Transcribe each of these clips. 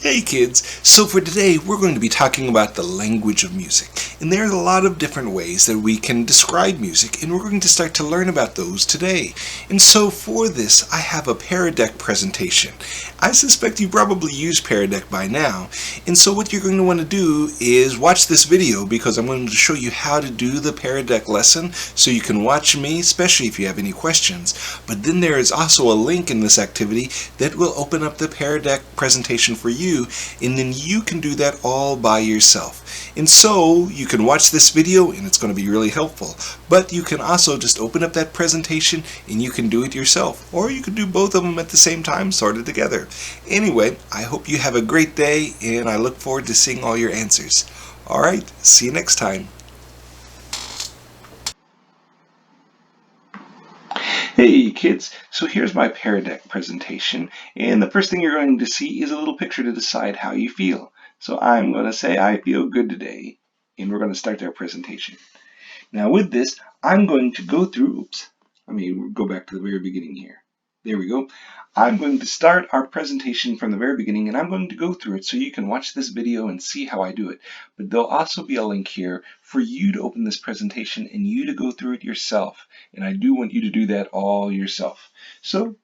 Hey kids, so for today we're going to be talking about the language of music. And there are a lot of different ways that we can describe music, and we're going to start to learn about those today. And so for this, I have a Paradeck presentation. I suspect you probably use Paradeck by now, and so what you're going to want to do is watch this video because I'm going to show you how to do the Paradeck lesson so you can watch me, especially if you have any questions. But then there is also a link in this activity that will open up the Paradeck presentation for you, and then you can do that all by yourself. And so you can watch this video and it's going to be really helpful, but you can also just open up that presentation and you can do it yourself, or you can do both of them at the same time, sort of together. Anyway, I hope you have a great day and I look forward to seeing all your answers. Alright, see you next time. Hey kids, so here's my Paradeck presentation, and the first thing you're going to see is a little picture to decide how you feel. So I'm going to say I feel good today, and we're going to start our presentation. Now with this, I'm going to go through, let me go back to the very beginning here. There we go. I'm going to start our presentation from the very beginning, and I'm going to go through it so you can watch this video and see how I do it. But there'll also be a link here for you to open this presentation and you to go through it yourself. And I do want you to do that all yourself.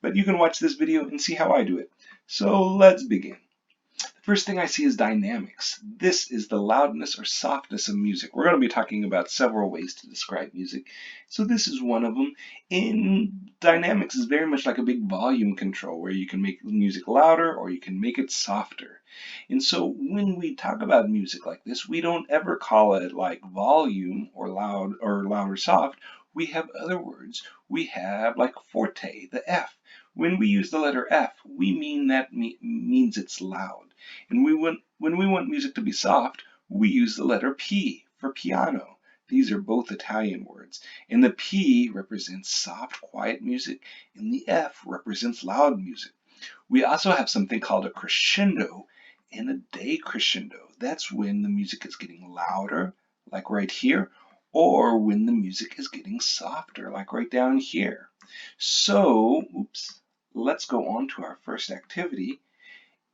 But you can watch this video and see how I do it. So let's begin. First thing I see is dynamics. This is the loudness or softness of music. We're going to be talking about several ways to describe music. So this is one of them. In dynamics is very much like a big volume control where you can make music louder or you can make it softer. And so when we talk about music like this, we don't ever call it like volume or loud or soft. We have other words. We have like forte, the F. When we use the letter F, we mean that means it's loud. And when we want music to be soft, we use the letter P for piano. These are both Italian words. And the P represents soft, quiet music, and the F represents loud music. We also have something called a crescendo and a decrescendo. That's when the music is getting louder, like right here, or when the music is getting softer, like right down here. So, let's go on to our first activity.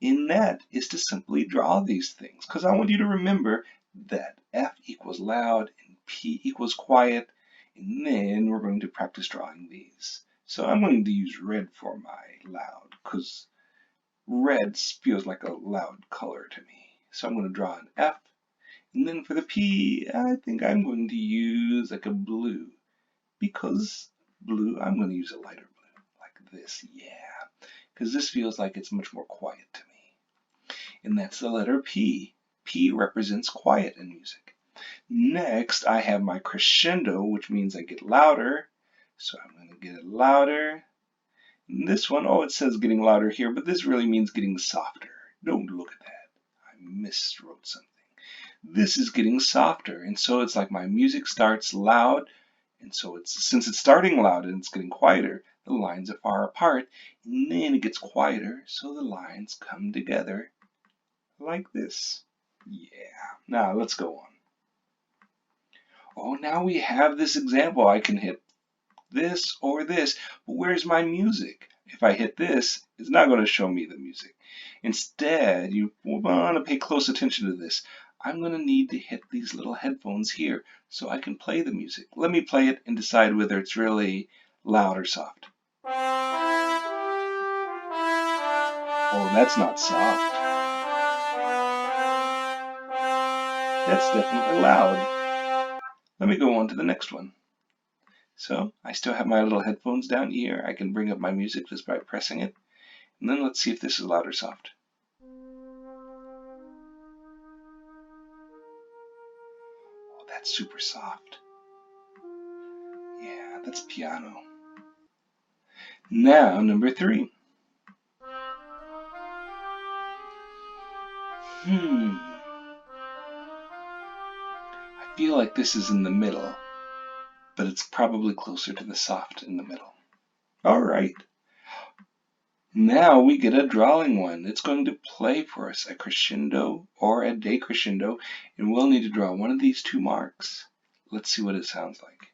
In that is to simply draw these things, because I want you to remember that F equals loud and P equals quiet, and then we're going to practice drawing these. So I'm going to use red for my loud, because red feels like a loud color to me. So I'm going to draw an F, and then for the P, I think I'm going to use like a blue, because blue, I'm going to use a lighter blue, like this, yeah, because this feels like it's much more quiet to me. And that's the letter P. P represents quiet in music. Next, I have my crescendo, which means I get louder. So I'm going to get it louder. And this one, it says getting louder here, but this really means getting softer. Don't look at that. I miswrote something. This is getting softer, and so it's like my music starts loud, and so since it's starting loud and it's getting quieter, the lines are far apart, and then it gets quieter, so the lines come together like this. Yeah, now let's go on. Now we have this example. I can hit this or this, but where's my music? If I hit this, it's not going to show me the music. Instead, you want to pay close attention to this. I'm going to need to hit these little headphones here so I can play the music. Let me play it and decide whether it's really loud or soft. Oh, that's not soft. That's definitely loud. Let me go on to the next one. So I still have my little headphones down here. I can bring up my music just by pressing it. And then let's see if this is loud or soft. Oh, that's super soft. Yeah, that's piano. Now, number 3. I feel like this is in the middle, but it's probably closer to the soft in the middle. All right. Now we get a drawing one. It's going to play for us a crescendo or a decrescendo, and we'll need to draw one of these 2 marks. Let's see what it sounds like.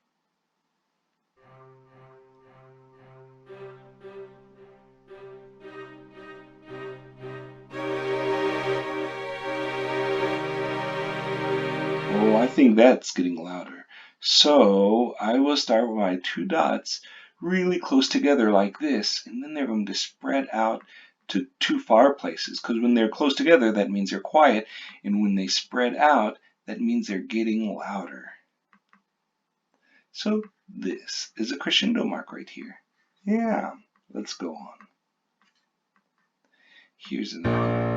think that's getting louder. So I will start with my two dots really close together like this, and then they're going to spread out to two far places, because when they're close together, that means they're quiet, and when they spread out, that means they're getting louder. So this is a crescendo mark right here. Yeah, let's go on. Here's another one.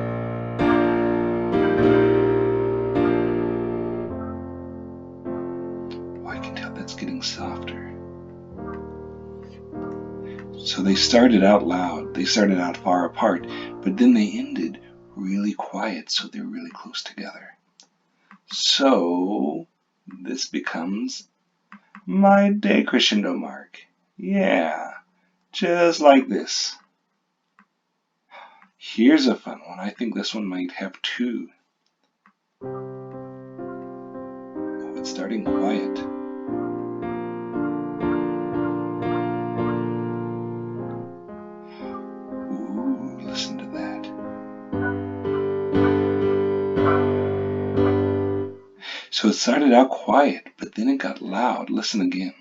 Oh, I can tell that's getting softer. So they started out loud, they started out far apart, but then they ended really quiet, so they're really close together. So this becomes my decrescendo mark. Yeah, just like this. Here's a fun one. I think this one might have two. Oh, it's starting quiet. Ooh, listen to that. So it started out quiet, but then it got loud. Listen again.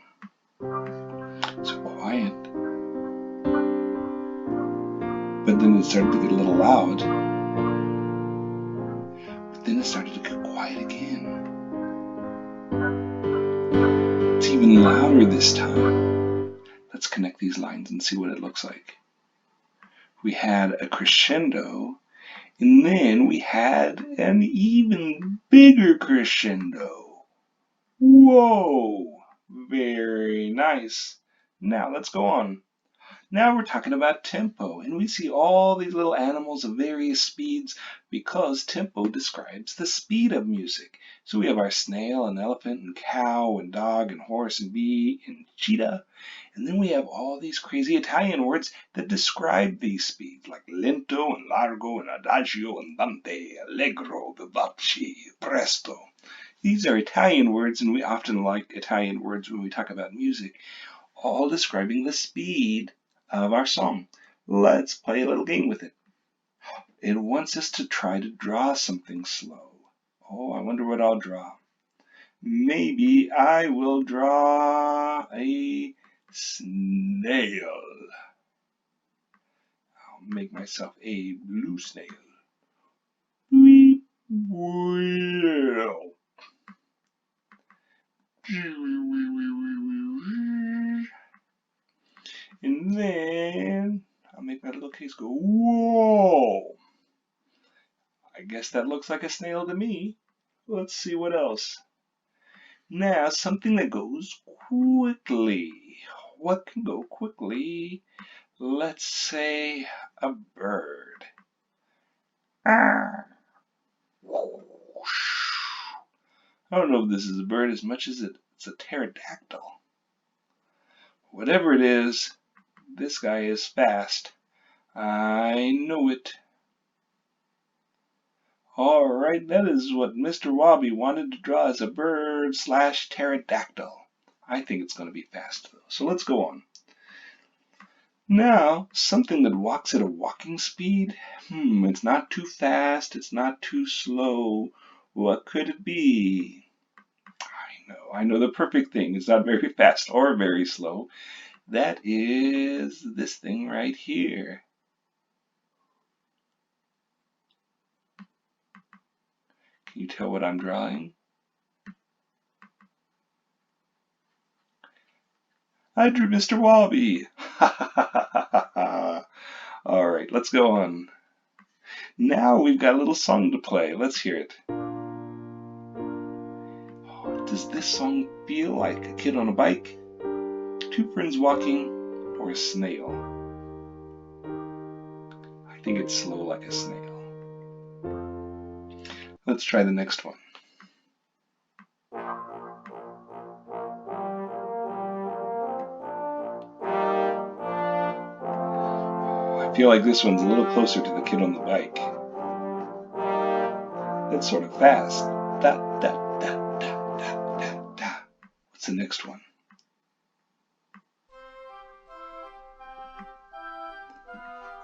So quiet. But then it started to get a little loud. But then it started to get quiet again. It's even louder this time. Let's connect these lines and see what it looks like. We had a crescendo, and then we had an even bigger crescendo. Whoa! Very nice. Now let's go on. Now we're talking about tempo, and we see all these little animals of various speeds because tempo describes the speed of music. So we have our snail and elephant and cow and dog and horse and bee and cheetah. And then we have all these crazy Italian words that describe these speeds, like lento and largo and adagio, andante, allegro, vivace, presto. These are Italian words, and we often like Italian words when we talk about music, all describing the speed of our song. Let's play a little game with it. It wants us to try to draw something slow. Oh, I wonder what I'll draw. Maybe I will draw a snail. I'll make myself a blue snail. Weep, well. And then I'll make my little case go, whoa! I guess that looks like a snail to me. Let's see what else. Now, something that goes quickly. What can go quickly? Let's say a bird. I don't know if this is a bird as much as it's a pterodactyl. Whatever it is, this guy is fast. I know it. Alright, that is what Mr. Wabi wanted to draw as a bird / pterodactyl. I think it's going to be fast though, so let's go on. Now, something that walks at a walking speed. It's not too fast, it's not too slow. What could it be? I know the perfect thing. It's not very fast or very slow. That is this thing right here. Can you tell what I'm drawing? I drew Mr. Wabi. All right, let's go on. Now we've got a little song to play. Let's hear it. Does this song feel like a kid on a bike, two friends walking, or a snail? I think it's slow like a snail. Let's try the next one. I feel like this one's a little closer to the kid on the bike. That's sort of fast. Da, da, da, da, da, da, da. What's the next one?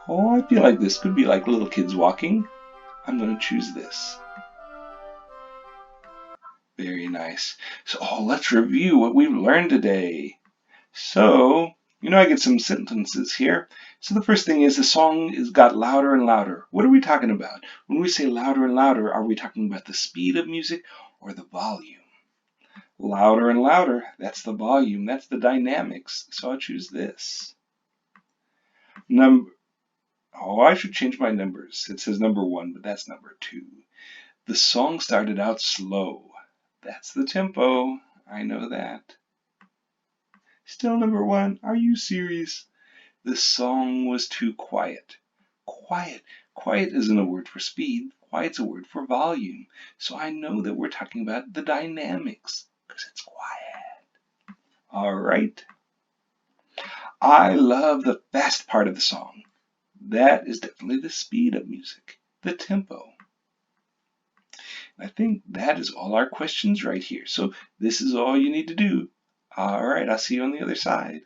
Oh, I feel like this could be like little kids walking. I'm going to choose this. Very nice. So, let's review what we've learned today. So, I get some sentences here. So the first thing is the song is got louder and louder. What are we talking about? When we say louder and louder, are we talking about the speed of music or the volume? Louder and louder, that's the volume, that's the dynamics. So I'll choose this. I should change my numbers. It says number 1, but that's number 2. The song started out slow. That's the tempo. I know that. Still number 1. Are you serious? The song was too quiet. Quiet. Quiet isn't a word for speed. Quiet's a word for volume. So I know that we're talking about the dynamics because it's quiet. All right. I love the fast part of the song. That is definitely the speed of music, the tempo. I think that is all our questions right here. So this is all you need to do. All right, I'll see you on the other side.